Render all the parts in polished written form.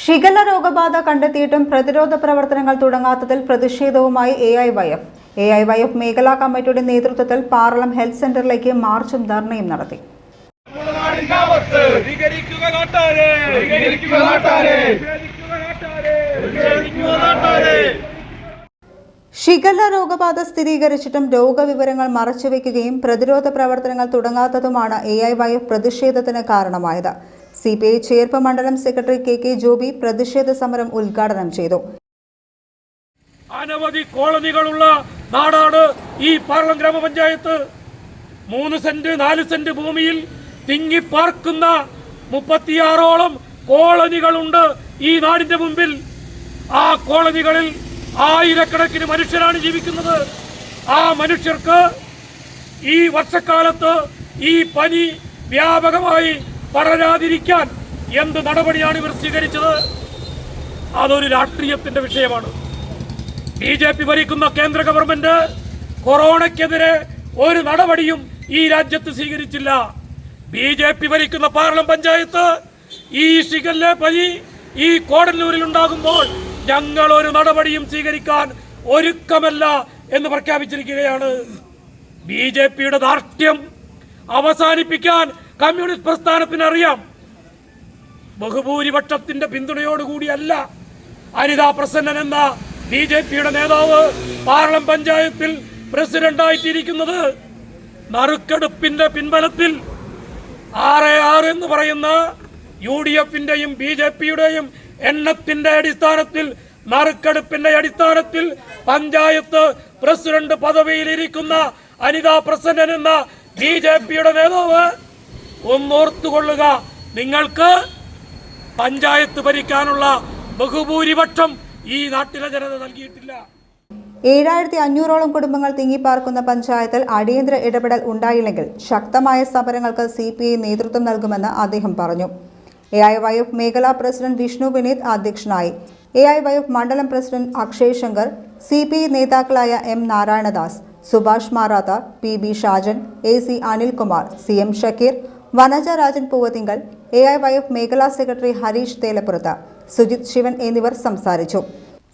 Shigella രോഗബാധ കണ്ടെത്തിയിട്ടും പ്രതിരോധ പ്രവർത്തനങ്ങൾ തുടങ്ങാത്തതിൽ പ്രതിഷേധവുമായി എഐവൈഎഫ് മേഖലാ കമ്മിറ്റിയുടെ നേതൃത്വത്തിൽ പാർലം ഹെൽത്ത് സെന്ററിലേക്ക് മാർച്ചും ധർണയും നടത്തി. ഷിഗല്ല രോഗബാധ സ്ഥിരീകരിച്ചിട്ടും രോഗവിവരങ്ങൾ മറച്ചുവെക്കുകയും പ്രതിരോധ പ്രവർത്തനങ്ങൾ തുടങ്ങാത്തതുമാണ് എഐവൈഎഫ് പ്രതിഷേധത്തിന് കാരണമായത്. സിപിഐ ചേർപ്പ് മണ്ഡലം സെക്രട്ടറി കെ ജോബി പ്രതിഷേധ സമരം ഉദ്ഘാടനം ചെയ്തു. അനവധി കോളനികളുള്ള നാടാണ് ഈ പാർലം ഗ്രാമപഞ്ചായത്ത്. 3 സെന്റ് 4 സെന്റ് ഭൂമിയിൽ തിങ്ങിപ്പാർക്കുന്ന 36ഓളം കോളനികളുണ്ട് ഈ നാടിന്റെ മുമ്പിൽ. ആ കോളനികളിൽ ആയിരക്കണക്കിന് മനുഷ്യരാണ് ജീവിക്കുന്നത്. ആ മനുഷ്യർക്ക് ഈ വർഷക്കാലത്ത് ഈ പനി വ്യാപകമായി പടരാതിരിക്കാൻ എന്ത് നടപടിയാണ് ഇവർ സ്വീകരിച്ചത്? അതൊരു രാഷ്ട്രീയത്തിന്റെ വിഷയമാണ്. BJP ഭരിക്കുന്ന കേന്ദ്ര ഗവൺമെന്റ് കൊറോണയ്ക്കെതിരെ ഒരു നടപടിയും ഈ രാജ്യത്ത് സ്വീകരിച്ചില്ല. BJP ഭരിക്കുന്ന പാർലം പഞ്ചായത്ത് ഈ ഷിഗല്ല പനി ഈ കോടന്നൂരിൽ ഉണ്ടാകുമ്പോൾ ഞങ്ങൾ ഒരു നടപടിയും സ്വീകരിക്കാൻ ഒരുക്കമല്ല എന്ന് പ്രഖ്യാപിച്ചിരിക്കുകയാണ്. BJPയുടെ ധാർഷ്ട്യം അവസാനിപ്പിക്കാൻ കമ്മ്യൂണിസ്റ്റ് പ്രസ്ഥാനത്തിന് അറിയാം. ബഹുഭൂരിപക്ഷത്തിന്റെ പിന്തുണയോടുകൂടിയല്ല അനിതാ പ്രസന്നൻ എന്ന BJPയുടെ നേതാവ് പാർലം പഞ്ചായത്തിൽ പ്രസിഡന്റായിട്ടിരിക്കുന്നത്. നറുക്കെടുപ്പിന്റെ പിൻബലത്തിൽ 6-6 എന്ന് പറയുന്ന UDFന്റെയും BJPയുടെയും എണ്ണത്തിന്റെ അടിസ്ഥാനത്തിൽ നറുക്കെടുപ്പിന്റെ അടിസ്ഥാനത്തിൽ പഞ്ചായത്ത് പ്രസിഡന്റ് പദവിയിലിരിക്കുന്ന അനിതാ പ്രസന്നൻ എന്ന BJPയുടെ നേതാവ് ഒന്നോർത്തുകൊള്ളുക, നിങ്ങൾക്ക് പഞ്ചായത്ത് ഭരിക്കാനുള്ള ബഹുഭൂരിപക്ഷം ഈ നാട്ടിലെ ജനത നൽകിയിട്ടില്ല. 7500ഓളം കുടുംബങ്ങൾ തിങ്ങിപ്പാർക്കുന്ന പഞ്ചായത്തിൽ അടിയന്തര ഇടപെടൽ ഉണ്ടായില്ലെങ്കിൽ ശക്തമായ സമരങ്ങൾക്ക് CPI നേതൃത്വം നൽകുമെന്ന് അദ്ദേഹം പറഞ്ഞു. എഐവൈഎഫ് മേഖലാ പ്രസിഡന്റ് വിഷ്ണു വിനീത് അധ്യക്ഷനായി. എഐവൈഎഫ് മണ്ഡലം പ്രസിഡന്റ് അക്ഷയ് ശങ്കർ, CPI നേതാക്കളായ M നാരായണദാസ്, സുഭാഷ് മാറാത്ത, PB Shajan, AC Anilkumar, CM Shakir, Vanaja Rajan Poovathinkal, AIYF മേഖലാ സെക്രട്ടറി ഹരീഷ് തേലപ്പുറത്ത്, സുജിത് ശിവൻ എന്നിവർ സംസാരിച്ചു.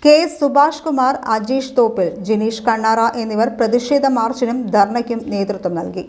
KS സുഭാഷ് കുമാർ, അജീഷ് തോപ്പിൽ, ജിനീഷ് കണ്ണാറ എന്നിവർ പ്രതിഷേധ മാർച്ചിനും ധർണയ്ക്കും നേതൃത്വം നൽകി.